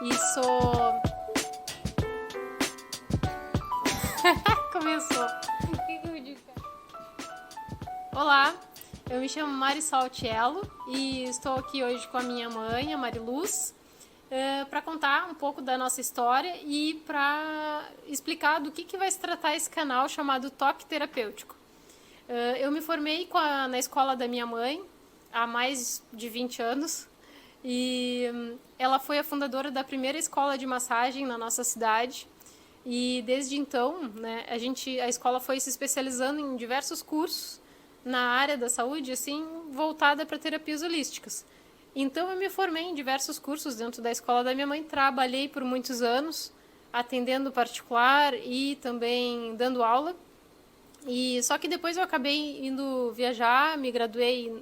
e sou... Começou. O que eu digo? Olá, eu me chamo Marisol Tiello e estou aqui hoje com a minha mãe, a Mariluz, para contar um pouco da nossa história e para explicar do que vai se tratar esse canal chamado Toque Terapêutico. Eu me formei na escola da minha mãe há mais de 20 anos e ela foi a fundadora da primeira escola de massagem na nossa cidade. E desde então, né, a escola foi se especializando em diversos cursos na área da saúde, assim, voltada para terapias holísticas. Então eu me formei em diversos cursos dentro da escola da minha mãe, trabalhei por muitos anos atendendo particular e também dando aula. E só que depois eu acabei indo viajar, me graduei,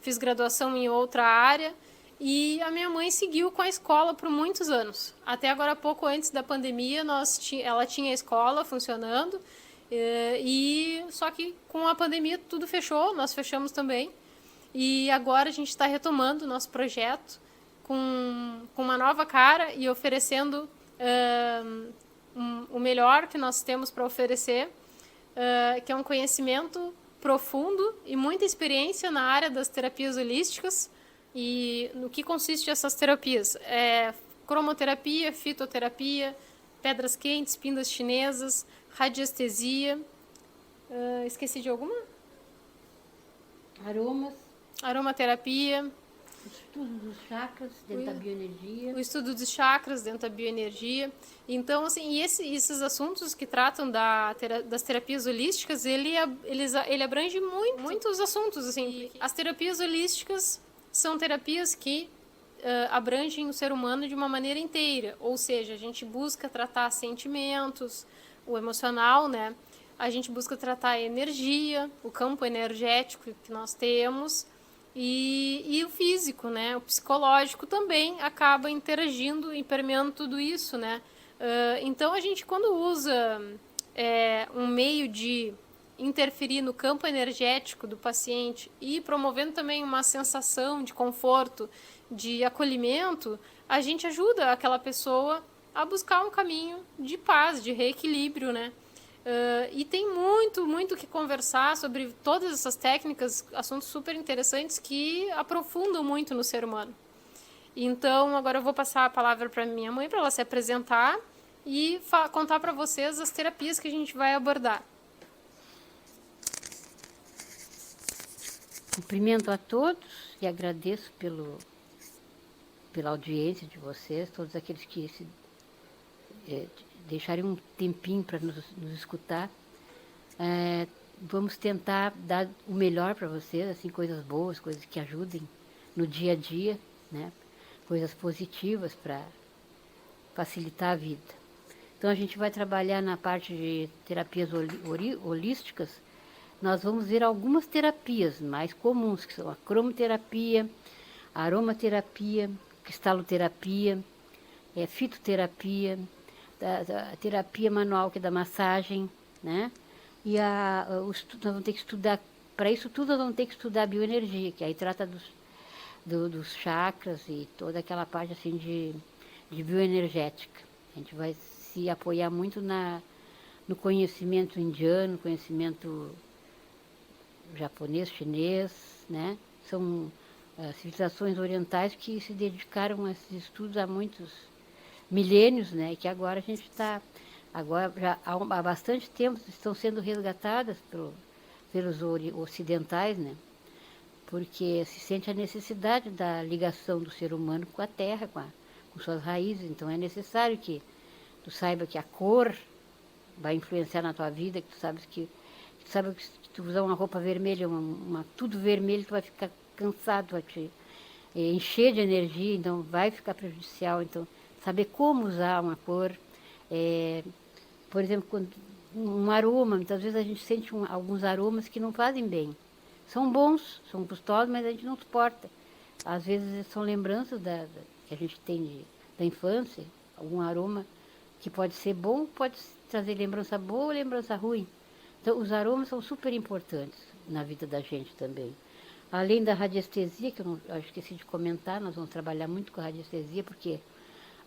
fiz graduação em outra área e a minha mãe seguiu com a escola por muitos anos. Até agora, pouco antes da pandemia, ela tinha a escola funcionando e só que com a pandemia tudo fechou, nós fechamos também. E agora a gente está retomando o nosso projeto com uma nova cara e oferecendo o melhor que nós temos para oferecer, que é um conhecimento profundo e muita experiência na área das terapias holísticas. E no que consiste essas terapias? Cromoterapia, fitoterapia, pedras quentes, pindas chinesas, radiestesia. Esqueci de alguma? Aromas, Aromaterapia. estudo dos chakras dentro da bioenergia. O estudo dos chakras dentro da bioenergia. Então, assim, esses assuntos que tratam das terapias holísticas, ele abrange muitos assuntos, assim. As terapias holísticas são terapias que abrangem o ser humano de uma maneira inteira, ou seja, a gente busca tratar sentimentos, o emocional, né? A gente busca tratar a energia, o campo energético que nós temos, e o físico, né? O psicológico também acaba interagindo e permeando tudo isso, né? Então a gente, quando usa um meio de interferir no campo energético do paciente e promovendo também uma sensação de conforto, de acolhimento, a gente ajuda aquela pessoa a buscar um caminho de paz, de reequilíbrio, né? E tem muito que conversar sobre todas essas técnicas, assuntos super interessantes que aprofundam muito no ser humano. Então, agora eu vou passar a palavra para minha mãe, para ela se apresentar e contar para vocês as terapias que a gente vai abordar. Cumprimento a todos e agradeço pela audiência de vocês, todos aqueles que deixarem um tempinho para nos escutar. Vamos tentar dar o melhor para vocês, assim, coisas boas, coisas que ajudem no dia a dia, né? Coisas positivas para facilitar a vida. Então a gente vai trabalhar na parte de terapias holísticas. Nós vamos ver algumas terapias mais comuns, que são a cromoterapia, a aromaterapia, cristaloterapia, fitoterapia, a terapia manual, que é da massagem, né? E nós vamos ter que estudar, para isso tudo nós vamos ter que estudar a bioenergia, que aí trata dos chakras e toda aquela parte assim de bioenergética. A gente vai se apoiar muito no conhecimento indiano, conhecimento japonês, chinês, né? São civilizações orientais que se dedicaram a esses estudos há muitos milênios, né? E que agora a gente está, agora já há bastante tempo estão sendo resgatadas pelos ocidentais, né? Porque se sente a necessidade da ligação do ser humano com a terra, com suas raízes. Então é necessário que tu saiba que a cor vai influenciar na tua vida, que tu sabes que se tu usar uma roupa vermelha, tudo vermelho, tu vai ficar cansado, vai te encher de energia, então vai ficar prejudicial. Então, saber como usar uma cor. Por exemplo, um aroma, muitas vezes a gente sente alguns aromas que não fazem bem. São bons, são gostosos, mas a gente não suporta. Às vezes são lembranças que a gente tem da infância, algum aroma que pode ser bom, pode trazer lembrança boa ou lembrança ruim. Então, os aromas são super importantes na vida da gente também. Além da radiestesia, que eu esqueci de comentar, nós vamos trabalhar muito com a radiestesia, porque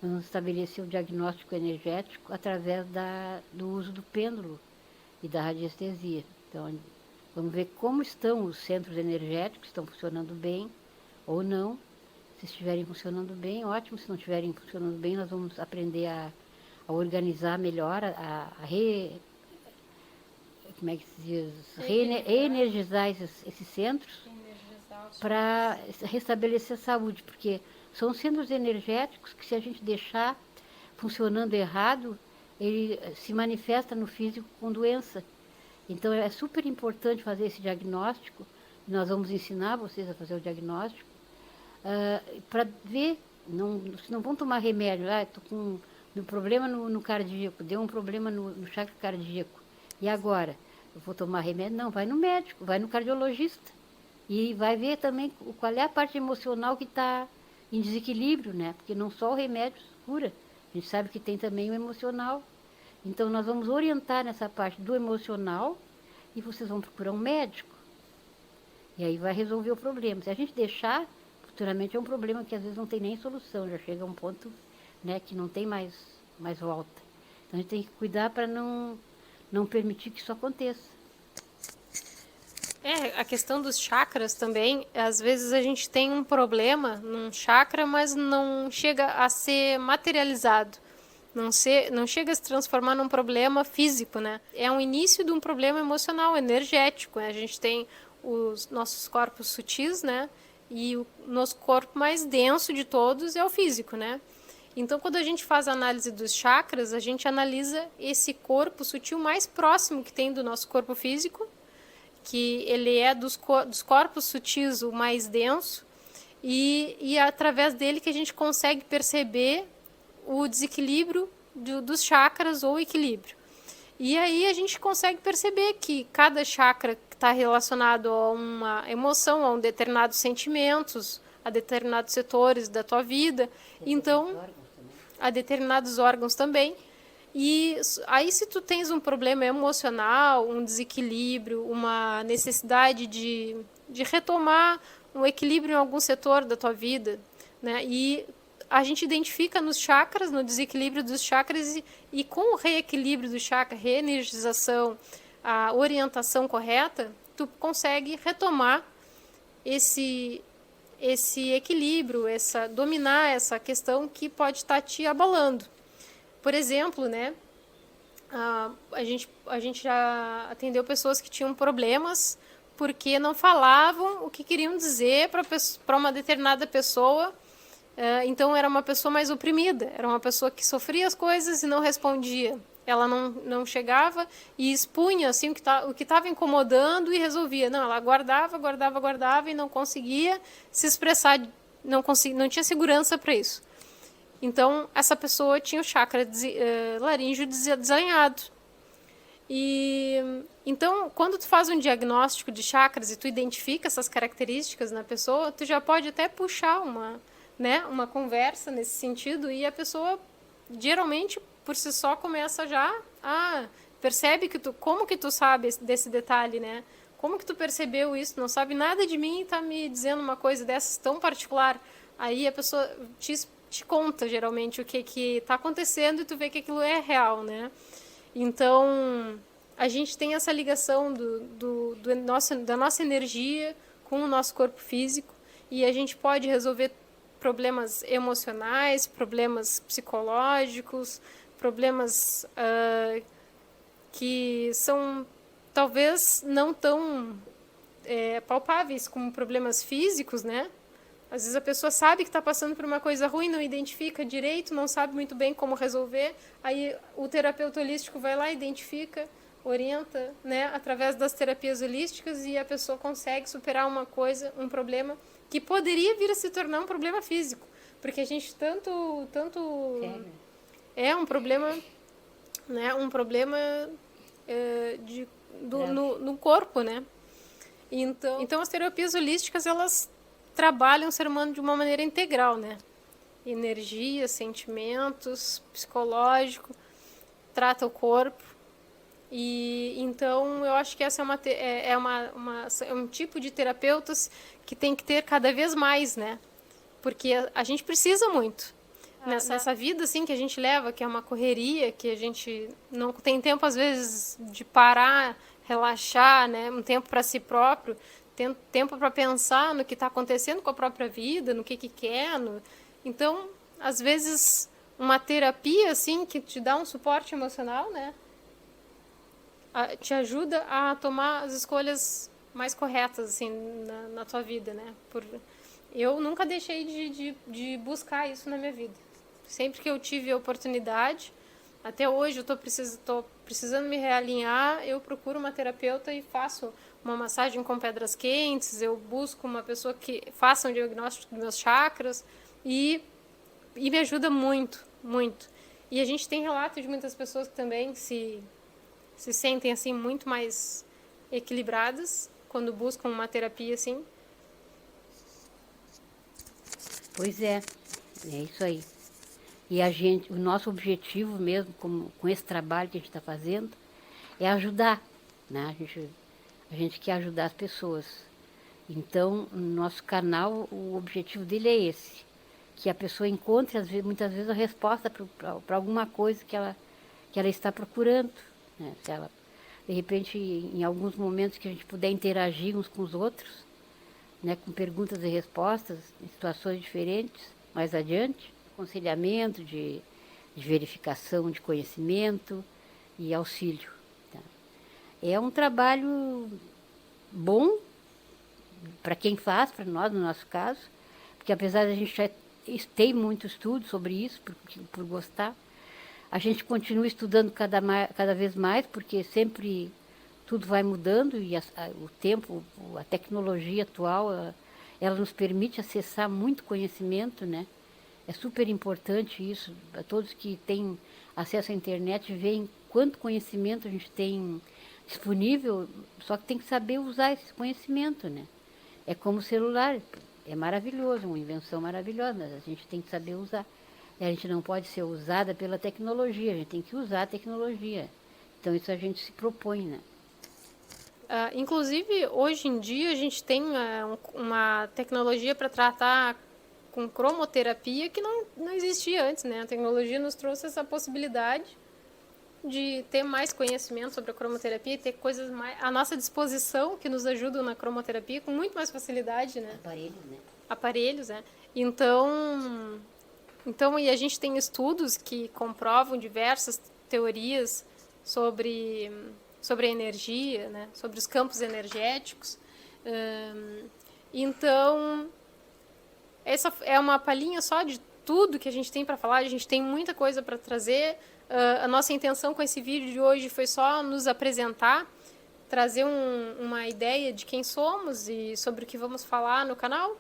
nós vamos estabelecer o diagnóstico energético através do uso do pêndulo e da radiestesia. Então, vamos ver como estão os centros energéticos, estão funcionando bem ou não. Se estiverem funcionando bem, ótimo. Se não estiverem funcionando bem, nós vamos aprender a organizar melhor, como é que se diz? Reenergizar esses centros para restabelecer a saúde, porque são centros energéticos que, se a gente deixar funcionando errado, ele se manifesta no físico com doença. Então, é super importante fazer esse diagnóstico. Nós vamos ensinar vocês a fazer o diagnóstico para ver, não vão tomar remédio. Estou com um problema no cardíaco, deu um problema no chakra cardíaco. E agora? Eu vou tomar remédio? Não, vai no médico, vai no cardiologista. E vai ver também qual é a parte emocional que está em desequilíbrio, né? Porque não só o remédio cura, a gente sabe que tem também o emocional. Então, nós vamos orientar nessa parte do emocional e vocês vão procurar um médico. E aí vai resolver o problema. Se a gente deixar, futuramente é um problema que às vezes não tem nem solução, já chega a um ponto, né, que não tem mais volta. Então, a gente tem que cuidar para não permitir que isso aconteça. A questão dos chakras também, às vezes a gente tem um problema num chakra, mas não chega a ser materializado. Não chega a se transformar num problema físico, né? É um início de um problema emocional, energético. Né? A gente tem os nossos corpos sutis, né? E o nosso corpo mais denso de todos é o físico, né? Então, quando a gente faz a análise dos chakras, a gente analisa esse corpo sutil mais próximo que tem do nosso corpo físico, que ele é dos corpos sutis o mais denso, e é através dele que a gente consegue perceber o desequilíbrio dos chakras ou equilíbrio. E aí a gente consegue perceber que cada chakra está relacionado a uma emoção, a um determinados sentimentos, a determinados setores da tua vida, então a determinados órgãos também. E aí, se tu tens um problema emocional, um desequilíbrio, uma necessidade de retomar um equilíbrio em algum setor da tua vida, né? E a gente identifica nos chakras, no desequilíbrio dos chakras, e com o reequilíbrio do chakra, reenergização, a orientação correta, tu consegue retomar esse equilíbrio, dominar essa questão que pode estar te abalando. Por exemplo, né, a gente já atendeu pessoas que tinham problemas porque não falavam o que queriam dizer para uma determinada pessoa. Então, era uma pessoa mais oprimida, era uma pessoa que sofria as coisas e não respondia. Ela não chegava e expunha assim, o que estava incomodando e resolvia. Não, ela guardava e não conseguia se expressar, não tinha segurança para isso. Então, essa pessoa tinha o chakra laríngeo desalinhado. E então, quando tu faz um diagnóstico de chakras e tu identifica essas características na pessoa, tu já pode até puxar uma conversa nesse sentido, e a pessoa, geralmente, por si só, começa já percebe como que tu sabe desse detalhe, né? Como que tu percebeu isso? Não sabe nada de mim e tá me dizendo uma coisa dessas tão particular. Aí a pessoa te conta, geralmente, o que está acontecendo, e tu vê que aquilo é real, né? Então, a gente tem essa ligação da nossa energia com o nosso corpo físico, e a gente pode resolver problemas emocionais, problemas psicológicos, problemas que são talvez não tão palpáveis como problemas físicos, né? Às vezes a pessoa sabe que está passando por uma coisa ruim, não identifica direito, não sabe muito bem como resolver. Aí o terapeuta holístico vai lá, identifica, orienta, né, através das terapias holísticas, e a pessoa consegue superar um problema que poderia vir a se tornar um problema físico. Porque a gente tanto é um problema, né, no corpo, né? Então as terapias holísticas, elas trabalham o ser humano de uma maneira integral, né? Energia, sentimentos, psicológico, trata o corpo. E então eu acho que essa é um tipo de terapeutas que tem que ter cada vez mais, né? Porque a gente precisa muito. nessa vida assim que a gente leva, que é uma correria, que a gente não tem tempo às vezes de parar, relaxar, né? Um tempo para si próprio, tempo para pensar no que está acontecendo com a própria vida, no que quer. Então, às vezes, uma terapia assim que te dá um suporte emocional, né? Te ajuda a tomar as escolhas mais corretas assim na tua vida, né? Eu nunca deixei de buscar isso na minha vida. Sempre que eu tive a oportunidade, até hoje eu tô precisando me realinhar, eu procuro uma terapeuta e faço uma massagem com pedras quentes, eu busco uma pessoa que faça um diagnóstico dos meus chakras e me ajuda muito, muito. E a gente tem relatos de muitas pessoas que também se sentem assim muito mais equilibradas quando buscam uma terapia assim. Pois é isso aí. E o nosso objetivo mesmo, com esse trabalho que a gente está fazendo, é ajudar, né? A gente quer ajudar as pessoas. Então, no nosso canal, o objetivo dele é esse, que a pessoa encontre, muitas vezes, a resposta para alguma coisa que ela está procurando, né? Se ela, de repente, em alguns momentos que a gente puder interagir uns com os outros, né, com perguntas e respostas, em situações diferentes, mais adiante, aconselhamento, de verificação de conhecimento e auxílio. Tá? É um trabalho bom para quem faz, para nós, no nosso caso, porque apesar de a gente já ter muito estudo sobre isso, por gostar, a gente continua estudando cada vez mais, porque sempre tudo vai mudando e o tempo, a tecnologia atual, ela nos permite acessar muito conhecimento, né? É super importante isso, para todos que têm acesso à internet, veem quanto conhecimento a gente tem disponível, só que tem que saber usar esse conhecimento, né? É como o celular, é maravilhoso, uma invenção maravilhosa, mas a gente tem que saber usar. E a gente não pode ser usada pela tecnologia, a gente tem que usar a tecnologia. Então isso a gente se propõe, né? Inclusive, hoje em dia, a gente tem uma tecnologia para tratar com cromoterapia que não existia antes, né? A tecnologia nos trouxe essa possibilidade de ter mais conhecimento sobre a cromoterapia e ter coisas mais à nossa disposição que nos ajudam na cromoterapia com muito mais facilidade, né? Aparelhos, né? Aparelhos, né? Então, e a gente tem estudos que comprovam diversas teorias sobre a energia, né? Sobre os campos energéticos. Então, essa é uma palhinha só de tudo que a gente tem para falar. A gente tem muita coisa para trazer. A nossa intenção com esse vídeo de hoje foi só nos apresentar, trazer uma ideia de quem somos e sobre o que vamos falar no canal.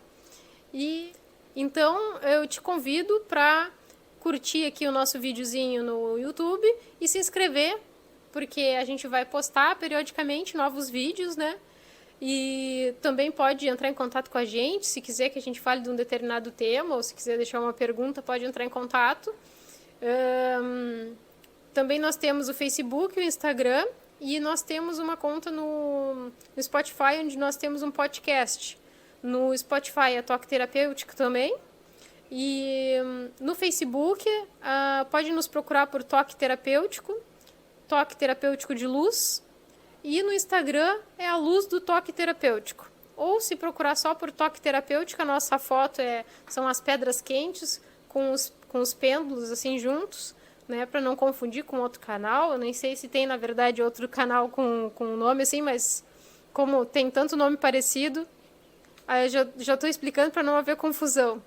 E então eu te convido para curtir aqui o nosso videozinho no YouTube e se inscrever, porque a gente vai postar periodicamente novos vídeos, né? E também pode entrar em contato com a gente, se quiser que a gente fale de um determinado tema, ou se quiser deixar uma pergunta, pode entrar em contato. Também nós temos o Facebook, o Instagram, e nós temos uma conta no Spotify, onde nós temos um podcast. No Spotify é Toque Terapêutico também. E no Facebook, pode nos procurar por Toque Terapêutico de Luz. E no Instagram é a Luz do Toque Terapêutico. Ou se procurar só por Toque Terapêutico, a nossa foto são as pedras quentes com os pêndulos assim juntos, né, para não confundir com outro canal. Eu nem sei se tem, na verdade, outro canal com nome assim, mas como tem tanto nome parecido, aí eu já estou explicando para não haver confusão.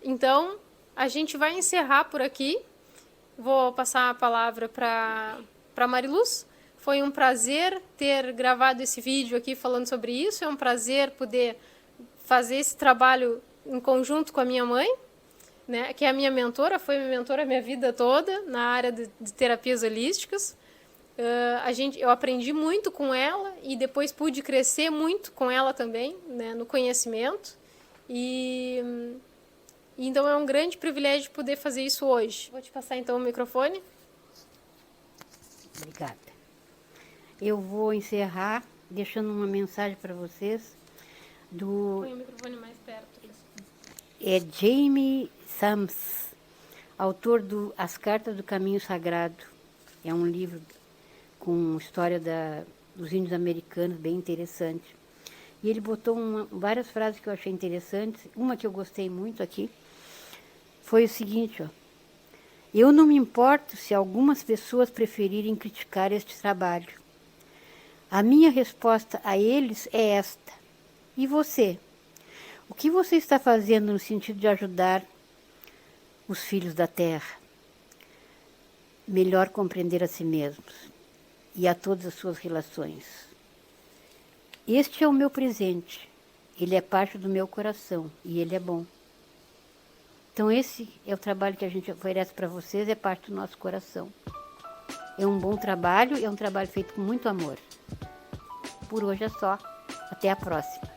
Então, a gente vai encerrar por aqui. Vou passar a palavra para Mariluz. Foi um prazer ter gravado esse vídeo aqui falando sobre isso. É um prazer poder fazer esse trabalho em conjunto com a minha mãe, né, que é a minha mentora, foi minha mentora a minha vida toda na área de terapias holísticas. Eu aprendi muito com ela e depois pude crescer muito com ela também, né, no conhecimento. Então é um grande privilégio poder fazer isso hoje. Vou te passar então o microfone. Obrigada. Eu vou encerrar deixando uma mensagem para vocês Põe o microfone mais perto. É Jamie Sams, autor do As Cartas do Caminho Sagrado. É um livro com história dos índios americanos, bem interessante. E ele botou várias frases que eu achei interessantes. Uma que eu gostei muito aqui foi o seguinte, ó. Eu não me importo se algumas pessoas preferirem criticar este trabalho. A minha resposta a eles é esta. E você? O que você está fazendo no sentido de ajudar os filhos da terra? Melhor compreender a si mesmos e a todas as suas relações. Este é o meu presente. Ele é parte do meu coração e ele é bom. Então esse é o trabalho que a gente oferece para vocês, é parte do nosso coração. É um bom trabalho, é um trabalho feito com muito amor. Por hoje é só. Até a próxima.